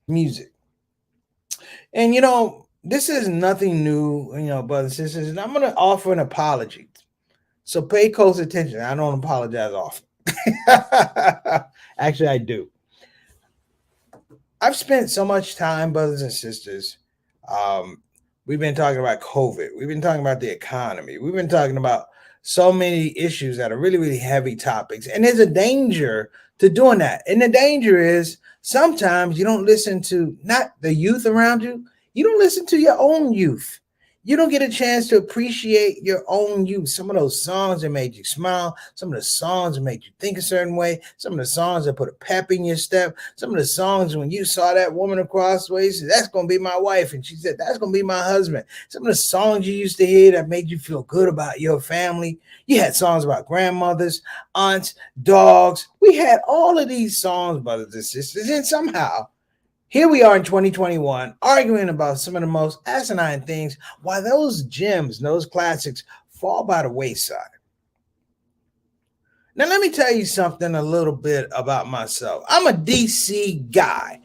music. And this is nothing new, brothers and sisters. And I'm going to offer an apology. So pay close attention. I don't apologize often. Actually, I do. I've spent so much time, brothers and sisters. We've been talking about COVID. We've been talking about the economy. We've been talking about so many issues that are really, really heavy topics. And there's a danger to doing that. And the danger is sometimes you don't listen to not the youth around you. You don't listen to your own youth. You don't get a chance to appreciate your own youth. Some of those songs that made you smile, some of the songs that made you think a certain way, some of the songs that put a pep in your step, some of the songs when you saw that woman across the way, you said, that's going to be my wife. And she said, that's going to be my husband. Some of the songs you used to hear that made you feel good about your family. You had songs about grandmothers, aunts, dogs. We had all of these songs, brothers and sisters, and somehow here we are in 2021 arguing about some of the most asinine things while those gems, those classics fall by the wayside. Now, let me tell you something a little bit about myself. I'm a DC guy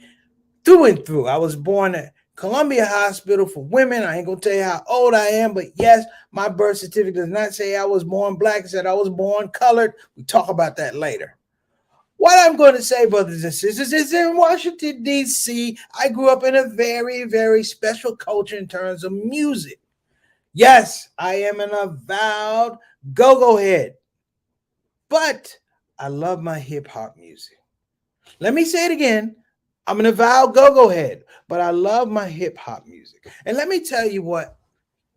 through and through. I was born at Columbia Hospital for Women. I ain't going to tell you how old I am, but yes, my birth certificate does not say I was born black. It said I was born colored. We talk about that later. What I'm going to say, brothers and sisters, is in Washington, D.C., I grew up in a very, very special culture in terms of music. Yes, I am an avowed go-go head, but I love my hip-hop music. Let me say it again. I'm an avowed go-go head, but I love my hip-hop music. And let me tell you what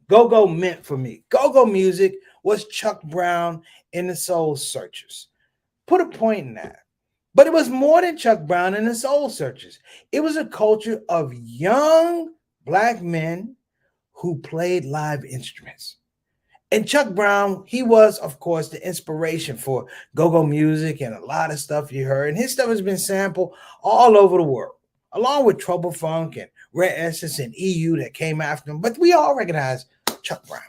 go-go meant for me. Go-go music was Chuck Brown and the Soul Searchers. Put a point in that. But it was more than Chuck Brown and the Soul Searchers. It was a culture of young black men who played live instruments. And Chuck Brown, he was, of course, the inspiration for go-go music and a lot of stuff you heard. And his stuff has been sampled all over the world, along with Trouble Funk and Red Essence and EU that came after him. But we all recognize Chuck Brown.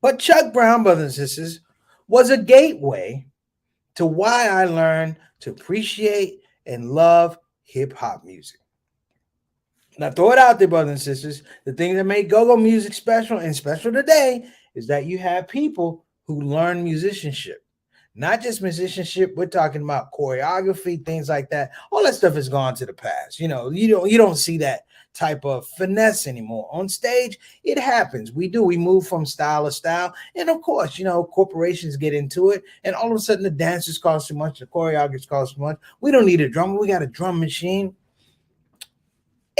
But Chuck Brown, brothers and sisters, was a gateway to why I learned to appreciate and love hip-hop music. Now, throw it out there, brothers and sisters. The thing that made go-go music special and special today is that you have people who learn musicianship. Not just musicianship, we're talking about choreography, things like that. All that stuff has gone to the past. You don't see that type of finesse anymore. On stage, it happens. We move from style to style. And of course, corporations get into it. And all of a sudden, the dancers cost too much. The choreographers cost too much. We don't need a drummer. We got a drum machine.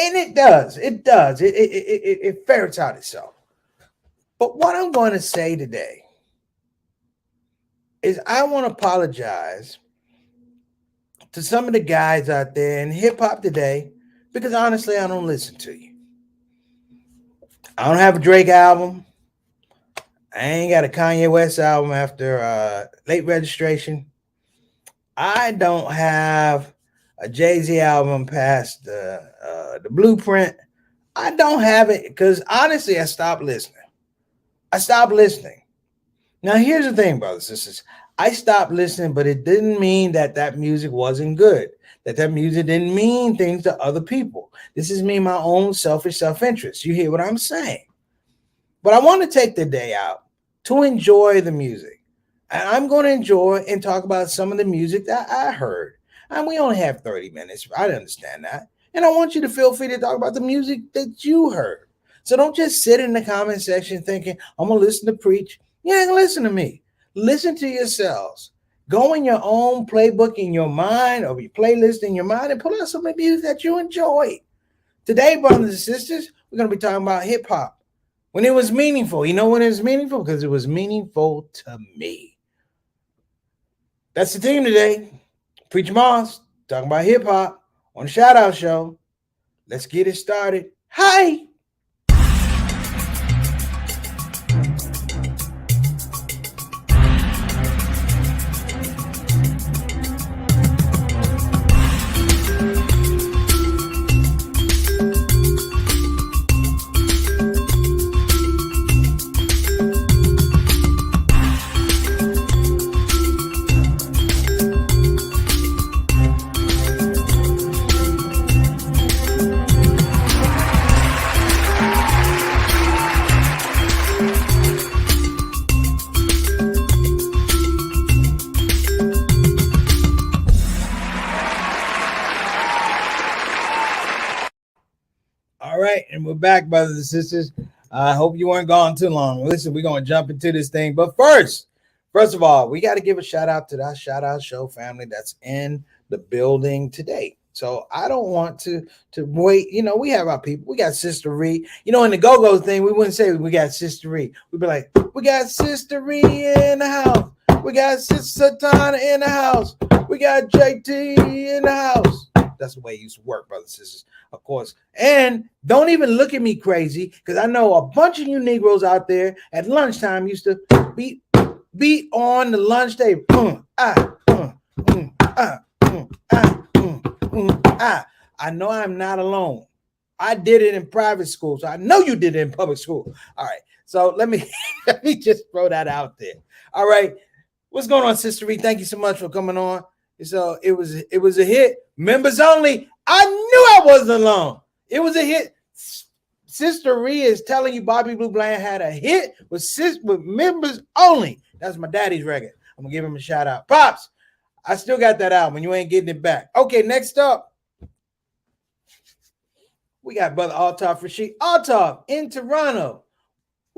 And it does. It ferrets out itself. But what I'm going to say today is I want to apologize to some of the guys out there in hip-hop today because honestly, I don't listen to you. I don't have a Drake album. I ain't got a Kanye West album after Late Registration. I don't have a Jay-Z album past the Blueprint. I don't have it because honestly, I stopped listening. Now, here's the thing, brothers and sisters. I stopped listening, but it didn't mean that music wasn't good, that music didn't mean things to other people. This is me, my own selfish self-interest. You hear what I'm saying? But I want to take the day out to enjoy the music. And I'm going to enjoy and talk about some of the music that I heard. And we only have 30 minutes. I understand that. And I want you to feel free to talk about the music that you heard. So don't just sit in the comment section thinking, I'm going to listen to preach. You ain't going to listen to me. Listen to yourselves. Go in your own playbook in your mind or your playlist in your mind and pull out some of the music that you enjoy. Today, brothers and sisters, we're going to be talking about hip hop. When it was meaningful. You know when it was meaningful? Because it was meaningful to me. That's the theme today. Preacher Moss talking about hip hop on the Shout Out Show. Let's get it started. Hi. All right, and we're back, brothers and sisters. I hope you weren't gone too long. Listen, we're gonna jump into this thing, but first of all, we got to give a shout out to that shout out show family that's in the building today. So I don't want to wait. You know, we have our people. We got Sister Ree. You know, in the go-go thing, we wouldn't say we got Sister Ree. We'd be like, we got Sister Ree in the house. We got Sister Tana in the house. We got JT in the house. That's the way it used to work, brothers and sisters, of course. And don't even look at me crazy, because I know a bunch of you Negroes out there at lunchtime used to beat on the lunch table. I know I'm not alone. I did it in private school, so I know you did it in public school. All right, so let me just throw that out there. All right, what's going on, Sister Ree? Thank you so much for coming on. So it was a hit. Members only. I knew I wasn't alone. It was a hit. Sister Ree is telling you Bobby Blue Bland had a hit with members only. That's my daddy's record. I'm gonna give him a shout out. Pops, I still got that album. You ain't getting it back. Okay, next up, we got Brother Altaf Rashid. Altaf in Toronto.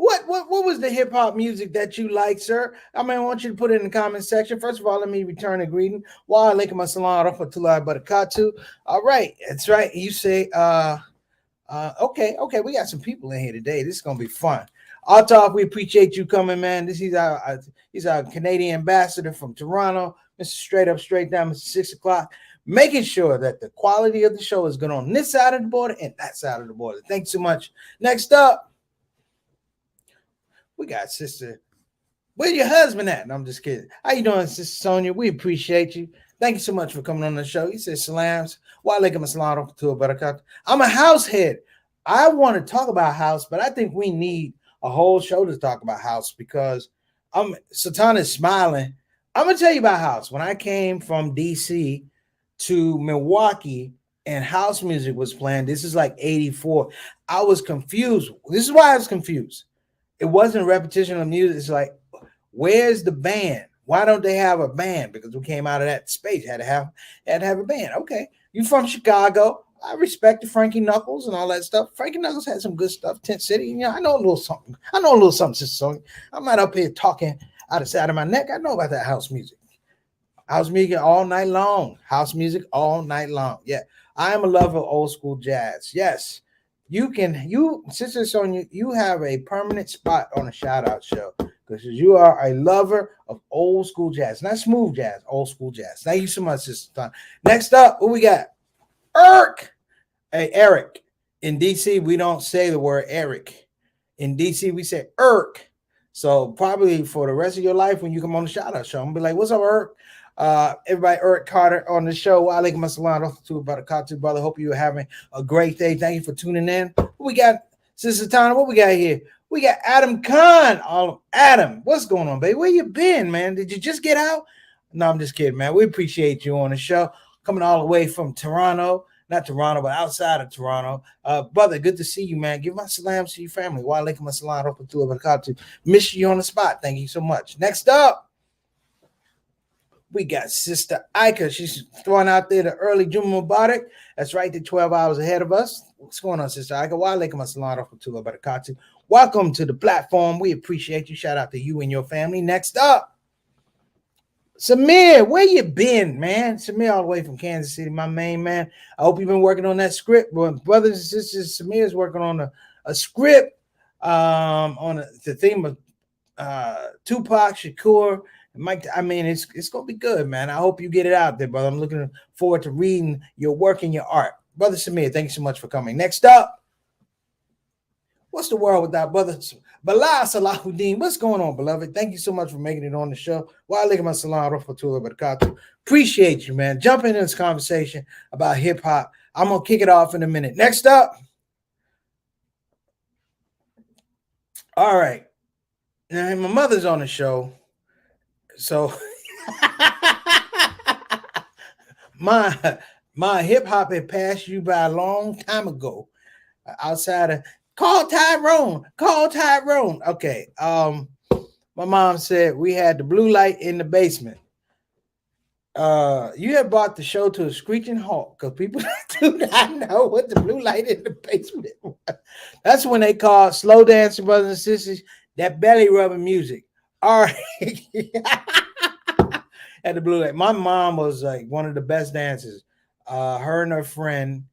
What was the hip hop music that you like, sir? I mean, I want you to put it in the comment section. First of all, let me return a greeting. Wa alaikum assalam wa rahmatullahi wa barakatuh. All right, that's right. You say, okay, we got some people in here today. This is gonna be fun. Altaf, we appreciate you coming, man. He's our Canadian ambassador from Toronto, Mr. Straight Up, Straight Down, Mr. 6 o'clock, making sure that the quality of the show is good on this side of the border and that side of the border. Thanks so much. Next up, we got Sister. Where's your husband at? No, I'm just kidding. How you doing, Sister Sonia? We appreciate you. Thank you so much for coming on the show. He says salams. Wa alaikum assalam to a barakat. I'm a house head. I want to talk about house, but I think we need a whole show to talk about house, because Satana is smiling. I'm gonna tell you about house. When I came from DC to Milwaukee and house music was playing, this is like 84. I was confused. This is why I was confused. It wasn't repetition of music. It's like, where's the band? Why don't they have a band? Because we came out of that space, had to have a band. Okay, you from Chicago? I respected Frankie Knuckles and all that stuff. Frankie Knuckles had some good stuff. Tent City, you know, I know a little something. Sister Sonya. I'm not up here talking out of the side of my neck. I know about that house music. House music all night long. House music all night long. Yeah, I am a lover of old school jazz. Yes. Sister Sonia, you have a permanent spot on a shout out show, because you are a lover of old school jazz, not smooth jazz, old school jazz. Thank you so much, Sister Sonia. Next up, what we got? Eric. In DC, we don't say the word Eric. In DC, we say Irk. So probably for the rest of your life, when you come on the shout out show, I'm gonna be like, what's up, Irk? Everybody, Eric Carter on the show. Wa alaikum assalam to barakatuh, brother. Hope you're having a great day. Thank you for tuning in. We got Sister Tana. What we got here? We got Adam Khan. Adam, what's going on, baby? Where you been, man? Did you just get out? No, I'm just kidding, man. We appreciate you on the show, coming all the way from Toronto. Not Toronto, but outside of Toronto. Brother, good to see you, man. Give my salams to your family. Wa alaikum assalam wa rahmatullahi wa barakatuh. Miss you on the spot. Thank you so much. Next up, we got Sister Ika. She's throwing out there the early Juma Mubarak. That's right, they're 12 hours ahead of us. What's going on, Sister Ika? Wa alaikum assalam wa rahmatullahi wa barakatuh. Welcome to the platform. We appreciate you. Shout out to you and your family. Next up, Samir, where you been, man? Samir, all the way from Kansas City, my main man. I hope you've been working on that script. Brothers and sisters, Samir is working on a script on the theme of Tupac Shakur. Mike, I mean, it's gonna be good, man. I hope you get it out there, brother. I'm looking forward to reading your work and your art. Brother Samir, thank you so much for coming. Next up, what's the world without brother Bilal Salahuddin? What's going on, beloved? Thank you so much for making it on the show. Wa alaikum assalam wa rahmatullahi wa barakatuh. Appreciate you, man. Jump into this conversation about hip hop. I'm gonna kick it off in a minute. Next up, all right. Now my mother's on the show. So my hip hop had passed you by a long time ago. Outside of call Tyrone. Okay. My mom said we had the blue light in the basement. You have brought the show to a screeching halt because people do not know what the blue light in the basement was. That's when they call slow dancing, brothers and sisters, that belly rubbing music. All right. At the blue light. My mom was like one of the best dancers. Her and her friend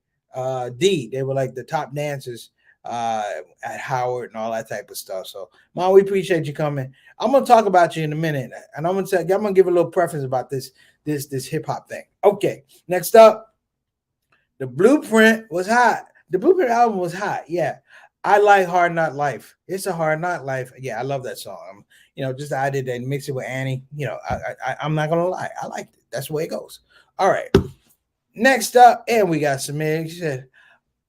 D, they were like the top dancers uh, at Howard and all that type of stuff. So, Mom, we appreciate you coming. I'm gonna talk about you in a minute, and I'm gonna give a little preference about this hip hop thing. Okay, next up, the Blueprint was hot. The Blueprint album was hot. Yeah, I like Hard Not Life. It's a Hard Not Life. Yeah, I love that song. Just I did that mix it with Annie. I'm not gonna lie, I liked it. That's the way it goes. All right, next up, and we got Samir. She said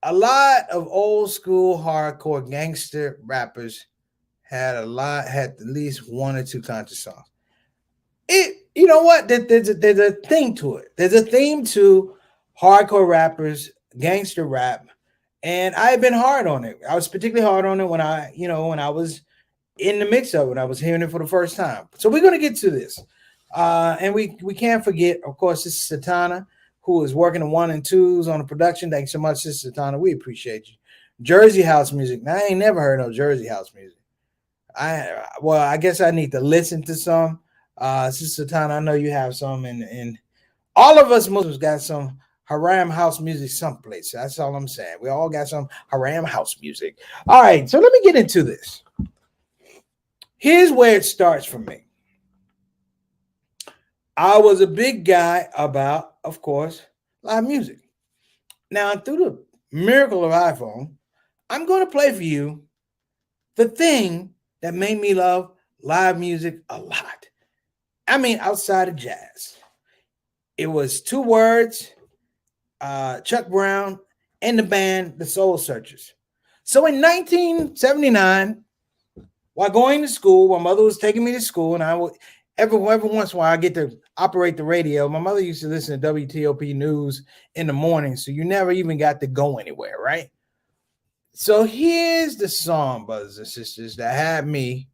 a lot of old school hardcore gangster rappers had at least one or two conscious songs. You know what? There's a thing to it. There's a theme to hardcore rappers, gangster rap, and I've been hard on it. I was particularly hard on it when I was in the mix of it. I was hearing it for the first time. So we're gonna get to this, and we can't forget, of course, this is Satana, who is working the 1 and 2s on the production. Thanks so much, Sister Satana. We appreciate you. Jersey house music. Now, I ain't never heard no Jersey house music. I guess I need to listen to some. Sister Tana, I know you have some, and all of us Muslims got some haram house music someplace. That's all I'm saying. We all got some haram house music. All right, so let me get into this. Here's where it starts for me. I was a big guy about, of course, live music. Now, through the miracle of iPhone, I'm going to play for you the thing that made me love live music a lot. I mean, outside of jazz. It was two words, Chuck Brown and the band, the Soul Searchers. So in 1979, while going to school, my mother was taking me to school, and I would every once in a while I get to operate the radio. My mother used to listen to WTOP news in the morning, so you never even got to go anywhere, right? So here's the song, brothers and sisters, that had me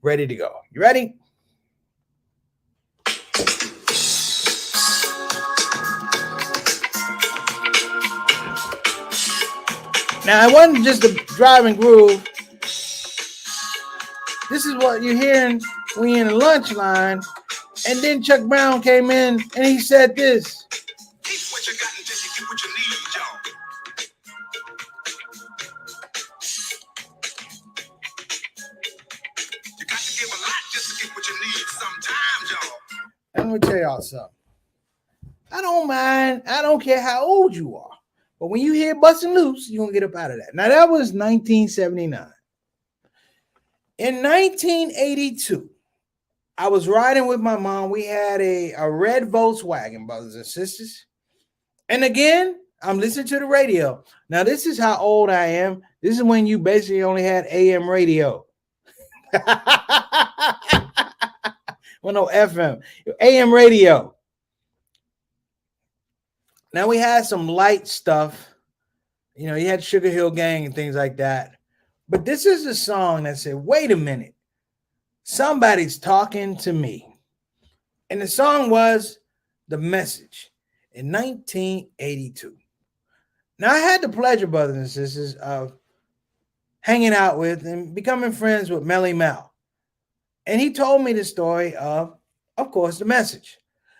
ready to go. You ready? Now, it wasn't just a driving groove. This is what you're hearing when you're in the lunch line. And then Chuck Brown came in and he said this. Keep what you got until you get what you need, y'all. You got to give a lot just to get what you need sometimes, y'all. Let me tell y'all something. I don't mind. I don't care how old you are. But when you hear busting loose, you're going to get up out of that. Now, that was 1979. In 1982, I was riding with my mom. We had a red Volkswagen, brothers and sisters. And again, I'm listening to the radio. Now, this is how old I am. This is when you basically only had AM radio. Well, no, FM. AM radio. Now, we had some light stuff. You know, you had Sugar Hill Gang and things like that. But this is a song that said, wait a minute. Somebody's talking to me. And the song was The Message in 1982. Now, I had the pleasure, brothers and sisters, of hanging out with and becoming friends with Melly Mel. And he told me the story of course, The Message.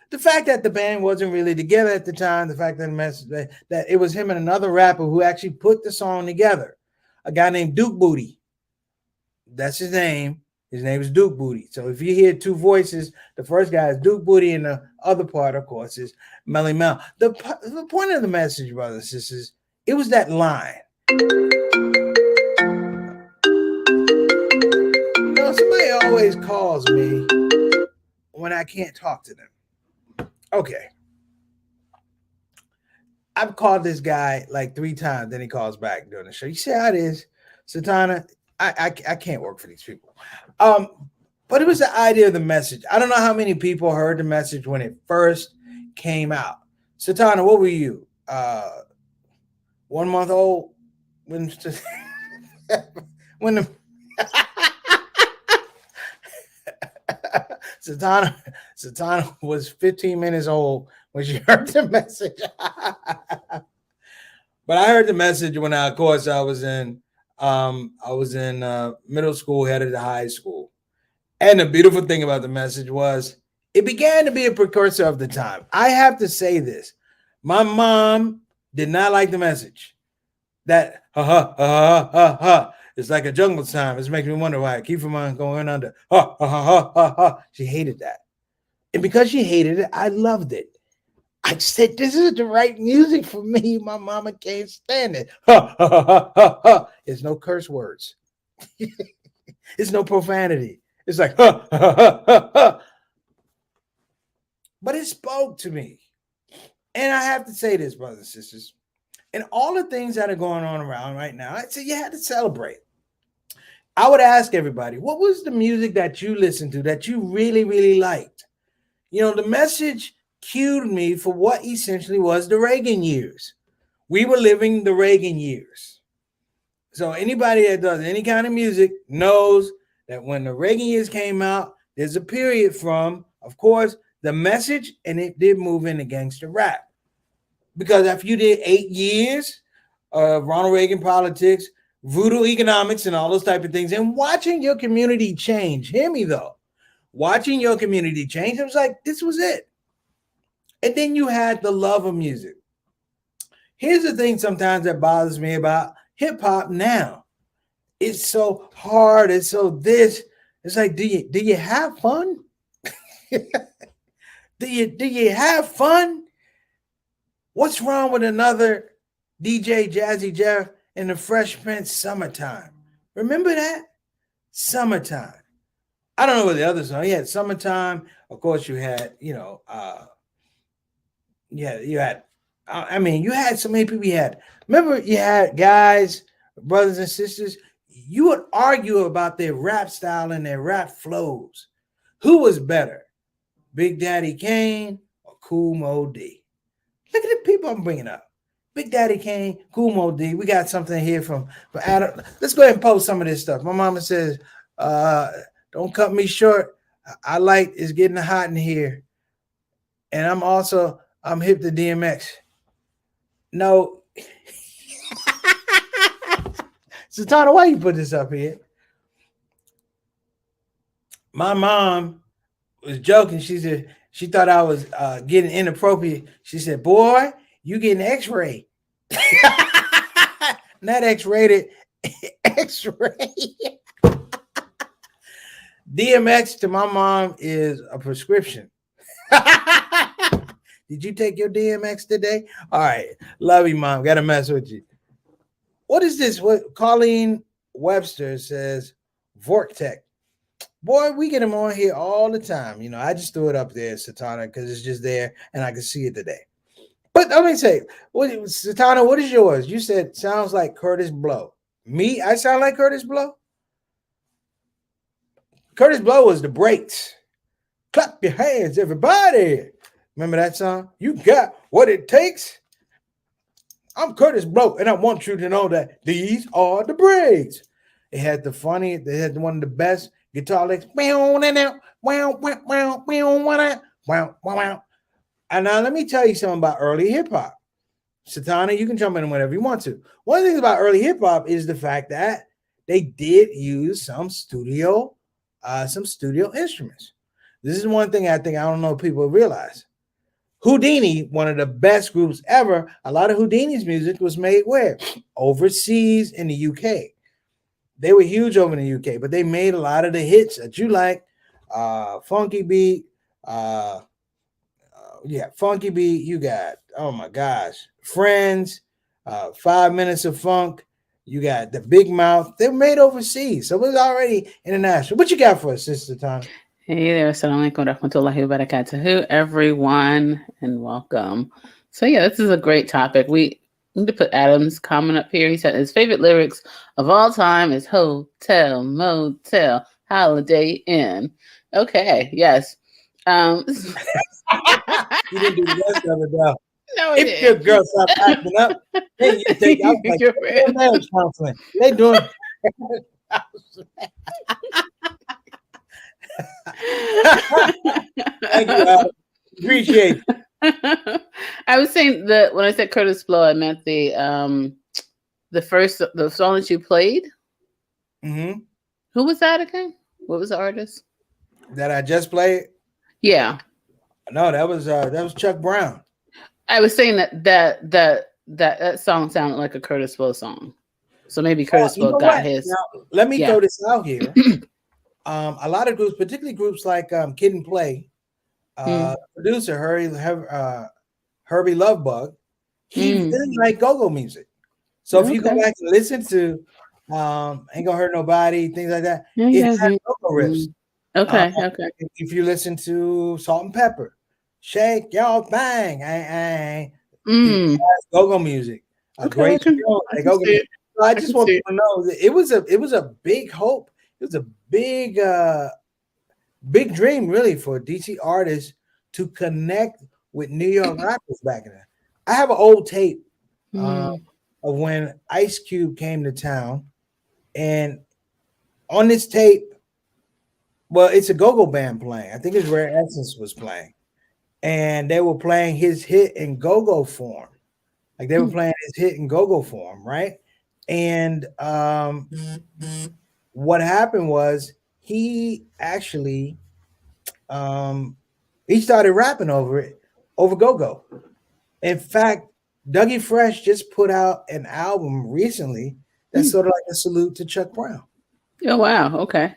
The fact that the band wasn't really together at the time, the fact that that it was him and another rapper who actually put the song together, a guy named Duke Booty. That's his name. His name is Duke Booty. So if you hear two voices, the first guy is Duke Booty, and the other part, of course, is Melly Mel. The point of The Message, brothers and sisters, it was that line. You know, somebody always calls me when I can't talk to them. Okay. I've called this guy like 3 times, then he calls back during the show. You see how it is, Satana? I can't work for these people. But it was the idea of The Message. I don't know how many people heard The Message when it first came out. Satana, what were you? 1 month old? When the Satana was 15 minutes old when she heard the message. But I heard the message when of course I was in middle school, headed to high school. And the beautiful thing about the message was it began to be a precursor of the time. I have to say this. My mom did not like the message. That ha ha ha ha ha ha. It's like a jungle time. It's making me wonder why I keep from going under. Ha ha ha ha ha ha. She hated that. And because she hated it, I loved it. I said, this is the right music for me. My mama can't stand it. Ha ha ha ha ha ha. It's no curse words. It's no profanity. It's like, ha ha ha ha ha. But it spoke to me. And I have to say this, brothers and sisters, and all the things that are going on around right now, I'd say you had to celebrate. I would ask everybody, what was the music that you listened to that you really, really liked? You know, the message cued me for what essentially was the Reagan years. We were living the Reagan years. So anybody that does any kind of music knows that when the Reagan years came out, there's a period from, of course, the message, and it did move into gangster rap. Because if you did 8 years of Ronald Reagan politics, voodoo economics, and all those type of things, and watching your community change, hear me though, watching your community change, it was like, this was it. And then you had the love of music. Here's the thing sometimes that bothers me about hip hop now. It's so hard. It's so this. It's like, do you have fun? Do you have fun? What's wrong with another DJ Jazzy Jeff and the Fresh Prince Summertime? Remember that? Summertime. I don't know what the other song. You had Summertime. Of course, you had, you had, I mean, you had so many people. You had, remember, you had guys, brothers and sisters, you would argue about their rap style and their rap flows. Who was better, Big Daddy Kane or Kool Moe Dee? Look at the people I'm bringing up. Big Daddy Kane, Kool Moe Dee. We got something here from Adam. Let's go ahead and post some of this stuff. My mama says, don't cut me short. I like it's getting hot in here. And I'm hip to DMX. No. Satana, why you put this up here? My mom was joking. She said she thought I was getting inappropriate. She said, boy, you getting X-ray. Not X-rated, X-ray. DMX to my mom is a prescription. Did you take your DMX today? All right. Love you, mom. Got to mess with you. What is this? What Colleen Webster says, Vortec. Boy, we get them on here all the time. You know, I just threw it up there, Satana, because it's just there and I can see it today. But let me say, Satana, what is yours? You said sounds like Curtis Blow. Me, I sound like Curtis Blow? Curtis Blow was the Breaks. Clap your hands, everybody. Remember that song? You got what it takes. I'm Curtis Blow, and I want you to know that these are the Breaks. It had they had one of the best guitar licks. And now let me tell you something about early hip hop. Satana, you can jump in whenever you want to. One of the things about early hip hop is the fact that they did use some studio instruments. This is one thing I don't know if people realize. Houdini, one of the best groups ever, a lot of Houdini's music was made where? Overseas in the UK. They were huge over in the UK, but they made a lot of the hits that you like. Funky Beat. Funky Beat. You got, oh my gosh, Friends, 5 Minutes of Funk. You got the Big Mouth. They were made overseas, so it was already international. What you got for us, Sister Tom? Hey there, assalamu alaikum warahmatullahi wabarakatuh, everyone, and welcome. So yeah, this is a great topic. We need to put Adam's comment up here. He said his favorite lyrics of all time is Hotel, Motel, Holiday Inn. Okay, yes. You didn't do the rest of it, though. No, if your girl stop acting up, then you take out like marriage counseling. They doing Thank you, Adam. Appreciate it. I was saying that when I said Curtis Blow, I meant the song that you played. Mm-hmm. Who was that again? What was the artist? That I just played. Yeah, No, that was Chuck Brown. I was saying that song sounded like a Curtis Blow song. So maybe Oh, Curtis you Blow know got what? his. Now let me Yeah. throw this out here. A lot of groups, particularly groups like Kid and Play, Mm, producer Herbie Lovebug, he mm. really liked go-go music. So if you go Okay. back and listen to Ain't Gonna Hurt Nobody, things like that, Yeah, it yeah. has go-go riffs. Mm. Uh, Okay. Okay. if you listen to Salt and Pepper, Shake Your Thing, it Mm. has go-go music. A Okay. great show, I they can go-go see music. it. So I I just can want see it. people to know that it was a big hope. It was a big dream, really, for DC artists to connect with New York rappers back then. I have an old tape uh, Mm. of when Ice Cube came to town, and on this tape, well, it's a go-go band playing. I think it's Rare Essence was playing, and they were playing his hit in go-go form. Like they were Mm. playing his hit in go-go form, right? And what happened was he actually um, he started rapping over it, over go-go. In fact, Dougie Fresh just put out an album recently that's Mm. sort of like a salute to Chuck Brown. Oh wow. Okay.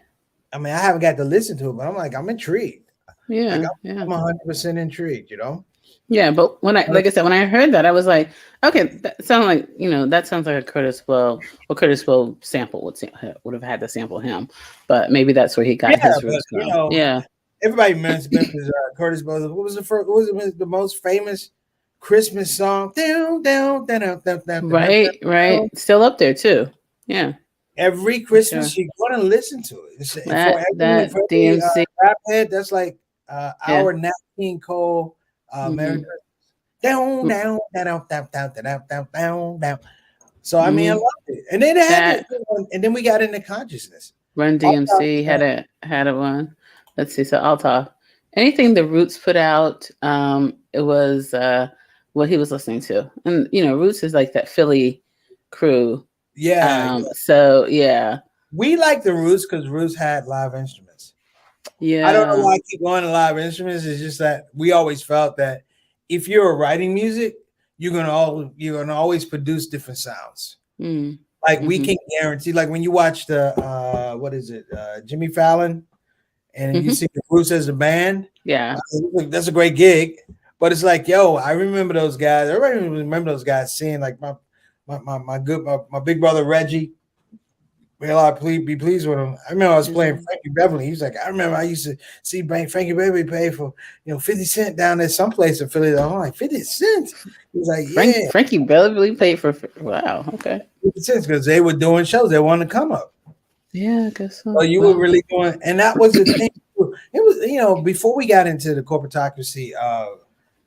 I mean, I haven't got to listen to it, but I'm like, I'm intrigued. Like Yeah. Yeah. I'm 100% intrigued, you know? Yeah. But when I, like I said, when I heard that, I was like, okay, that sounds like that sounds like a Curtis Blow. Well, Curtis Blow sample would have had to sample him, but maybe that's where he Yeah, got his but roots from. Yeah. everybody remembers Curtis Brothers. What was the first? What was the most famous Christmas song? Down, down, down, down, down, down, down, Right. down. Right. Still up there too. Yeah. Every For sure. Christmas, you're going to listen to it. For That every DMC. rap head, that's like Yeah. our Nat King Cole, Merry Mm-hmm. Christmas. Down, down, down, down, down, down, down, down, down. So I mean, I Mm-hmm. loved it, and then it had this, That and then we got into consciousness. Run All DMC had a one. Let's see. So I'll talk. Anything the Roots put out, it was what he was listening to, and Roots is like that Philly crew. yeah, So yeah, we like the Roots because Roots had live instruments. I don't know yeah. why I keep going to live instruments. It's just that we always felt that if you're writing music, you're gonna always produce different sounds. Mm, Like we mm-hmm, can guarantee, like when you watch the what is it, Jimmy Fallon, and you mm-hmm. see the Roots as a band, Yeah. that's a great gig. But it's like, yo, I remember those guys. Everybody remember those guys seeing like my big brother Reggie. Well, I be pleased with him. I remember I was playing Mm. Frankie Beverly. He was like, I remember I used to see Frankie Beverly pay for 50 cent down there someplace in Philly. I'm like 50 cents. He was like, yeah, Frankie Beverly played for. Wow. Okay. 50 cents because they were doing shows. They wanted to come up. Yeah, I guess So so. you were Well. really doing, and that was the thing. It was, before we got into the corporatocracy of,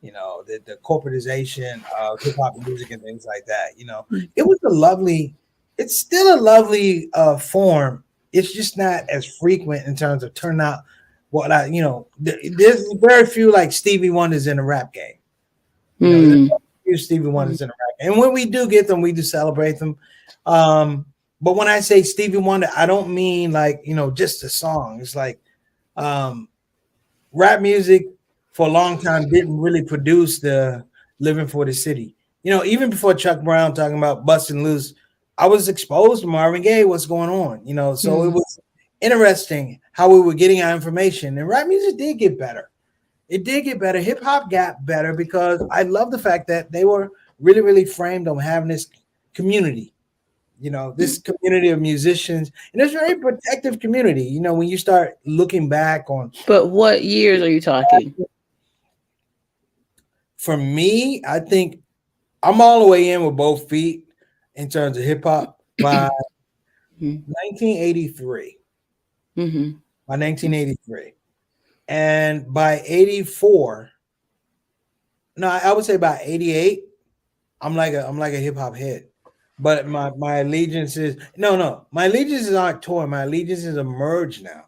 the corporatization of hip hop music and things like that, Mm, it was it's still a lovely form. It's just not as frequent in terms of turnout. There's very few like Stevie Wonders in the rap game. There's mm, a few Stevie mm, Wonders in the rap game. And when we do get them, we do celebrate them. But when I say Stevie Wonder, I don't mean like, just a song. It's like um, rap music for a long time didn't really produce the Living for the City. Even before Chuck Brown talking about busting loose, I was exposed to Marvin Gaye, what's going on, so it mm. was interesting how we were getting our information. And rap music did get better. It did get better. Hip hop got better because I love the fact that they were really, really framed on having this community, this community of musicians, and it's a very protective community. When you start looking back on, But what years are you talking? for me, I think I'm all the way in with both feet in terms of hip hop by Mm, 1983. mm-hmm. By 1983, and by 84, no, I would say by 88, I'm like a hip hop head. But my allegiance is no, my allegiances aren't torn. My allegiances emerge now.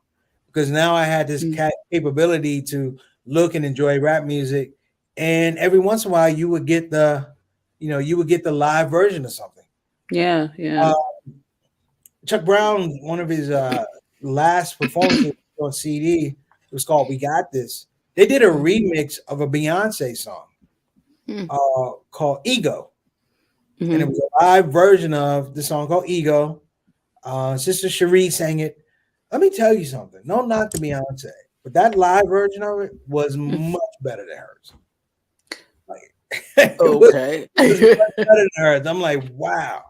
because now I had this capability to look and enjoy rap music, and every once in a while you would get the live version of something. Yeah, yeah. Chuck Brown, one of his last performances on CD, it was called "We Got This." They did a remix of a Beyonce song called "Ego," and it was a live version of the song called "Ego." Sister Cherie sang it. Let me tell you something. No knock to Beyonce, but that live version of it was much better than hers. Like, it was much better than hers. I'm like, wow.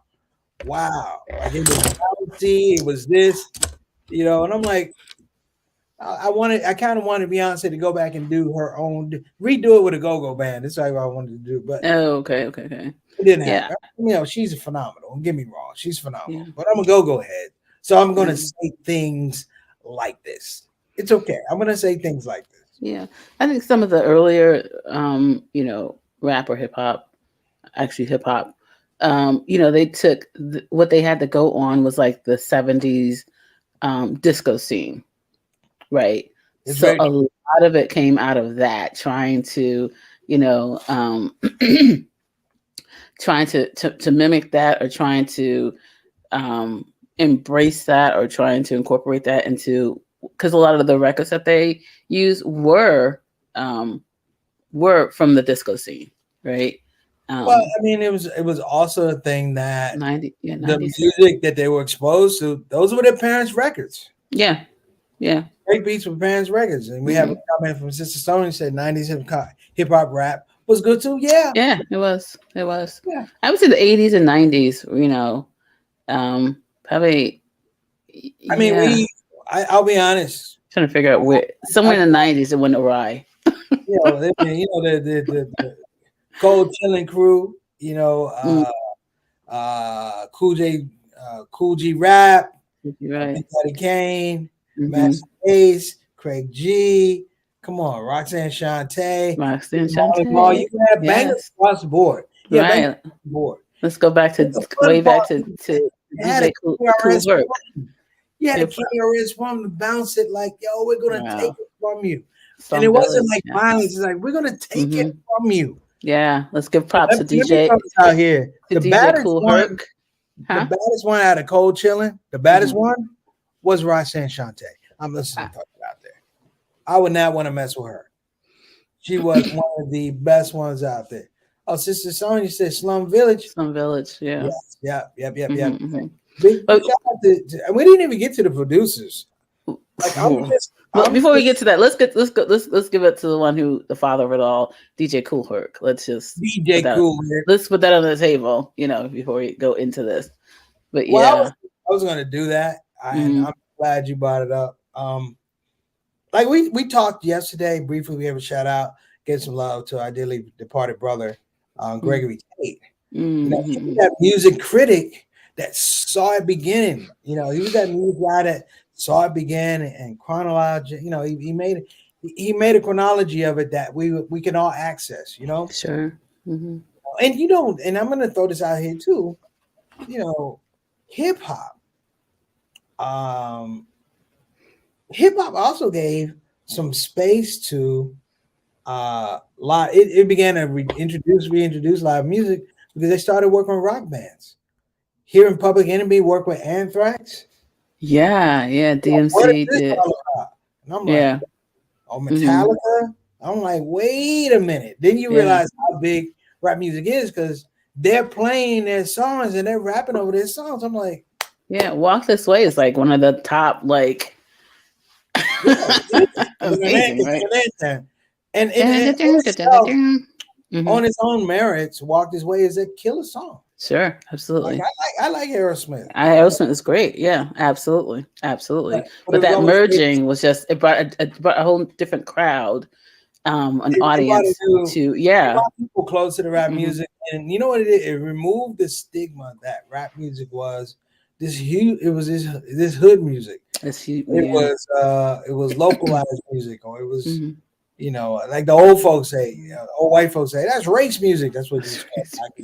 Like, it was bouncy, it was this, and I'm like, I kind of wanted Beyonce to go back and do her own, redo it with a go-go band. That's what I wanted to do, but okay. It didn't happen. She's phenomenal. Don't get me wrong, she's phenomenal. But I'm a go-go head, so I'm gonna say things like this. It's okay. I'm gonna say things like this. Yeah, I think some of the earlier, rap or hip hop, actually hip hop, they took what they had to go on was like the 70s disco scene, right? So a lot of it came out of that, trying to, trying to mimic that, or trying to embrace that, or trying to incorporate that into, because a lot of the records that they use were from the disco scene, right? Well, I mean, it was also a thing that 90, the music that they were exposed to, those were their parents' records. Yeah. Great beats with parents' records. And we have a comment from Sister Stone who said 90s hip hop rap was good too. Yeah. Yeah, it was. Yeah. I would say the 80s and 90s, probably. I mean, I'll be honest. Trying to figure out where, somewhere in the 90s it went awry. The Cold Chilling Crew, Cool G Rap, right. Daddy Kane, Master Ace, Craig G. Come on, Roxanne Shante. You can have bangers across the board. Yeah, right. Board. Let's go back to way back to DJ Cool Herc. Yeah, the KRS One to bounce it like, yo, we're gonna take it from you. And it wasn't like violence. It's like, we're gonna take it from you. Yeah, let's give props to DJ out here. The baddest Cool one, Herc. the baddest one out of Cold Chilling, the baddest one was Roxanne Shante. I'm listening to her out there. I would not want to mess with her. She was one of the best ones out there. Oh, Sister Sonia said Slum Village. Slum Village, yeah. Yep. Big shout out to, and we didn't even get to the producers. Like, before we get to that, let's give it to the one who, the father of it all, DJ Cool Herc. Let's just DJ Cool Herc. Let's put that on the table, before we go into this. But I was going to do that. I'm glad you brought it up. Like we talked yesterday briefly. We have a shout out, give some love to our dearly departed brother, Gregory Tate. He was that music critic that saw it begin. He was that music guy that saw it begin and chronology. He made a chronology of it that we can all access. Sure. And and I'm going to throw this out here too. Hip hop. Hip hop also gave some space to live. It began to reintroduce live music because they started working with rock bands. Hearing Public Enemy work with Anthrax. Yeah, DMC did. And I'm like, Metallica. I'm like, wait a minute. Then you realize how big rap music is because they're playing their songs and they're rapping over their songs. I'm like, Walk This Way is like one of the top, like, amazing, right? And on its own merits, Walk This Way is a killer song. Sure, absolutely. Like, I like Aerosmith. Aerosmith is great. Yeah, absolutely. But that merging was just, it brought a whole different crowd, an audience to people close to the rap music. And you know what it is? It removed the stigma that rap music was this huge. It was this hood music. It was localized music, or it was like the old folks say, old white folks say, that's race music. That's what it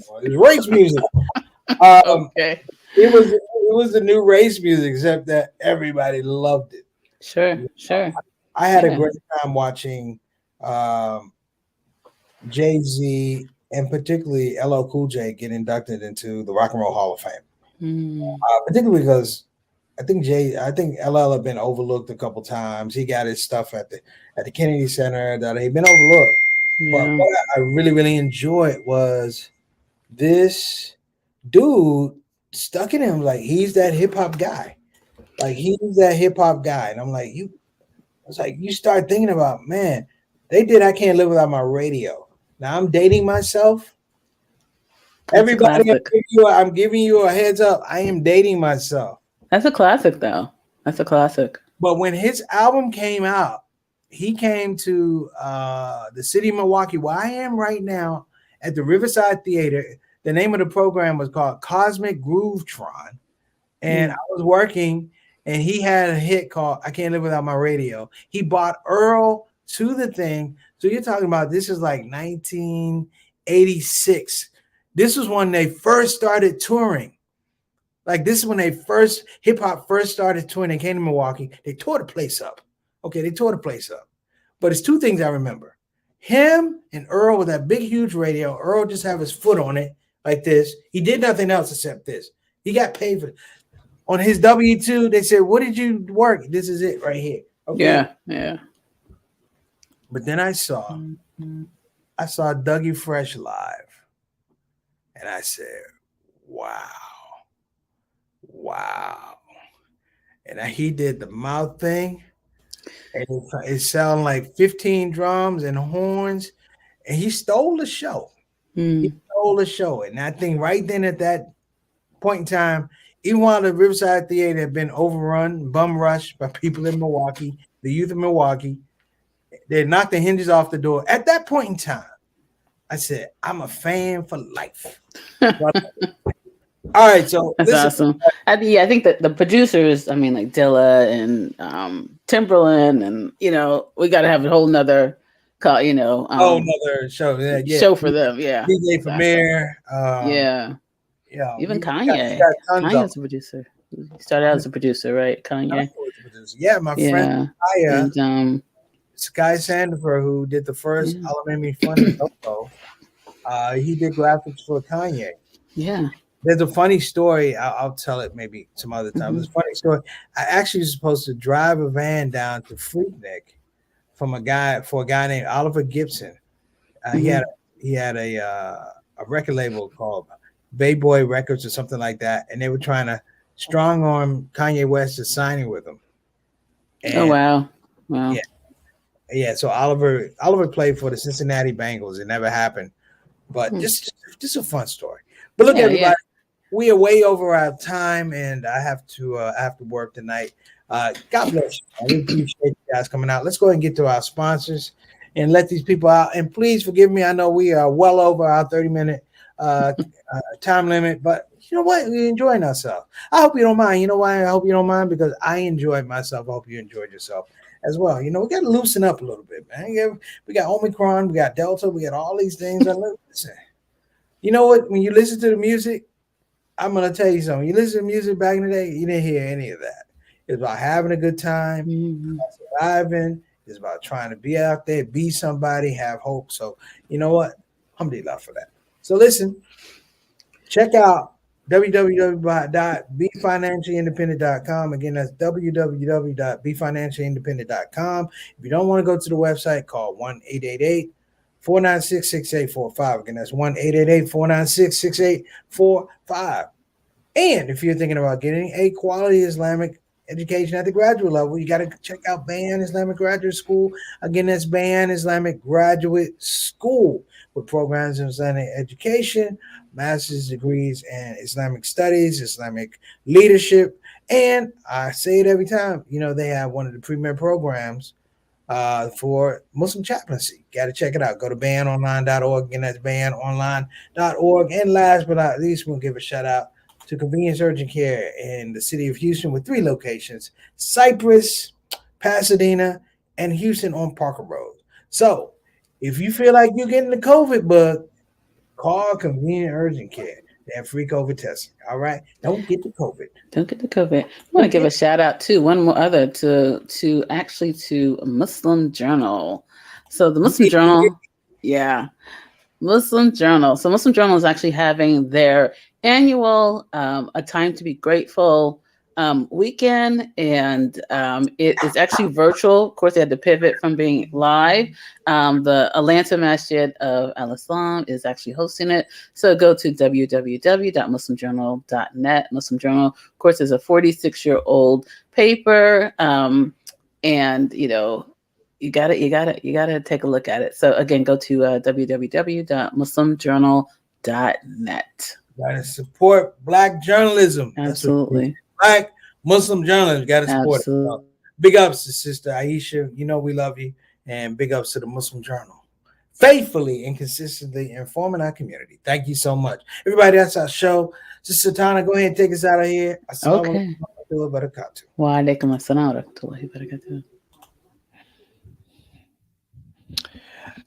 was race music. Okay. It was the new race music, except that everybody loved it. Sure, sure. I had a Yeah. great time watching um, Jay-Z and particularly LL Cool J get inducted into the Rock and Roll Hall of Fame. Mm, Particularly because I think LL had been overlooked a couple times. He got his stuff at the Kennedy Center that he'd been overlooked. But yeah. what I really, really enjoyed was this dude stuck in him like he's that hip hop guy. Like he's that hip hop guy. And I'm like, it's like you start thinking about, man, they did I Can't Live Without My Radio. Now I'm dating myself. That's a Everybody, classic. I'm giving you a heads up. I am dating myself. That's a classic, though. That's a classic. But when his album came out, he came to the city of Milwaukee, where I am right now at the Riverside Theater. The name of the program was called Cosmic Groovetron. And I was working, and he had a hit called I Can't Live Without My Radio. He bought Earl to the thing. So you're talking about this is like 1986. This was when they first started touring. Like this is when they first hip hop first started touring. They came to Milwaukee. They tore the place up. Okay, they tore the place up. But it's two things I remember: him and Earl with that big huge radio. Earl just have his foot on it like this. He did nothing else except this. He got paid for it. On his W-2, they said, "What did you work? This is it right here." Okay. Yeah, yeah. But then I saw Dougie Fresh live, and I said, "Wow. Wow." And he did the mouth thing, and it sounded like 15 drums and horns, and he stole the show. He stole the show. And I think right then at that point in time, even while the Riverside Theater had been overrun, bum rushed by people in Milwaukee, the youth of Milwaukee, they knocked the hinges off the door. At that point in time, I said, I'm a fan for life. All right, so that's awesome. I think that the producers, I mean, like Dilla and Timberland, and we got to have a whole nother call, another show, show for them, yeah. DJ Premier, yeah. Even Kanye. Kanye's a producer. He started out as a producer, right? Kanye. Yeah, my friend Kaya, and, Sky Sandifer, who did the first All Made Me Funny logo. He did graphics for Kanye. Yeah. There's a funny story. I'll tell it maybe some other time. There's a funny story. I actually was supposed to drive a van down to Freaknik for a guy named Oliver Gibson. He had a record label called Bay Boy Records or something like that, and they were trying to strong arm Kanye West to signing with them. And, wow. Yeah. So Oliver played for the Cincinnati Bengals. It never happened, but just a fun story. But look, everybody, we are way over our time, and I have to work tonight. God bless you. We appreciate you guys coming out. Let's go ahead and get to our sponsors and let these people out. And please forgive me. I know we are well over our 30-minute time limit, but you know what? We're enjoying ourselves. I hope you don't mind. You know why I hope you don't mind? Because I enjoyed myself. I hope you enjoyed yourself as well. We got to loosen up a little bit, man. We got Omicron, we got Delta, we got all these things. Listen, you know what? When you listen to the music, I'm going to tell you something. You listen to music back in the day, you didn't hear any of that. It's about having a good time, surviving. It's about trying to be out there, be somebody, have hope. So, you know what? Alhamdulillah for that. So, listen, check out www.befinanciallyindependent.com. Again, that's www.befinanciallyindependent.com. If you don't want to go to the website, call 1-888-496-6845. Again, that's 1-888-496-6845. And if you're thinking about getting a quality Islamic education at the graduate level, you got to check out Bayan Islamic Graduate School. Again, that's Bayan Islamic Graduate School with programs in Islamic education, master's degrees in Islamic studies, Islamic leadership. And I say it every time, they have one of the premier programs for Muslim chaplaincy. Got to check it out. Go to banonline.org. Again, that's banonline.org. And last but not least, we'll give a shout out to Convenience Urgent Care in the city of Houston with 3 locations: Cypress, Pasadena, and Houston on Parker Road. So if you feel like you're getting the COVID bug, call Convenient Urgent Care. They have free COVID testing. All right. Don't get the COVID. Don't get the COVID. I want to give a shout out to one more other to Muslim Journal. So the Muslim Journal, yeah, Muslim Journal. So Muslim Journal is actually having their annual A Time to Be Grateful weekend, and it is actually virtual. Of course, they had to pivot from being live. The Atlanta Masjid of Al Islam is actually hosting it. So go to www.muslimjournal.net. Muslim Journal, of course, is a 46-year-old paper, and you gotta take a look at it. So again, go to www.muslimjournal.net. Gotta support Black journalism. Absolutely. Black Muslim journalists gotta support Absolutely. it. Big ups to Sister Aisha. You know we love you. And big ups to the Muslim Journal. Faithfully and consistently informing our community. Thank you so much. Everybody, that's our show. Sister Tana, go ahead and take us out of here. Okay. Wa alaikum assalam wa rahmatullahi wa barakatuh.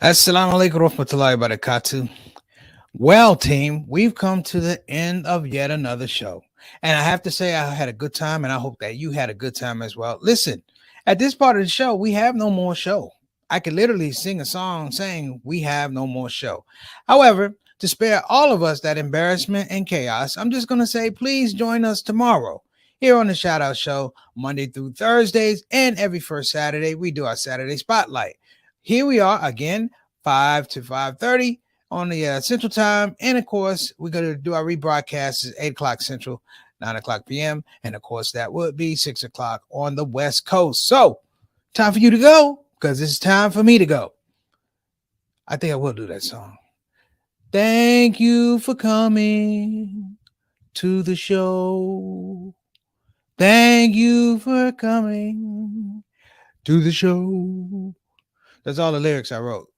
Assalamu alaikum warahmatullahi wabarakatuh. Well, team, we've come to the end of yet another show. And I have to say I had a good time, and I hope that you had a good time as well. Listen, at this part of the show, we have no more show. I could literally sing a song saying we have no more show. However, to spare all of us that embarrassment and chaos, I'm just going to say, please join us tomorrow here on the Shout Out Show, Monday through Thursdays, and every first Saturday, we do our Saturday Spotlight. Here we are again, 5 to 5:30 on the Central Time. And of course, we're going to do our rebroadcast at 8 o'clock Central, 9 o'clock p.m. And of course, that would be 6 o'clock on the West Coast. So, time for you to go, because it's time for me to go. I think I will do that song. Thank you for coming to the show. Thank you for coming to the show. That's all the lyrics I wrote.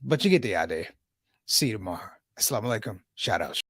But you get the idea. See you tomorrow. Assalamu alaikum. Shout out.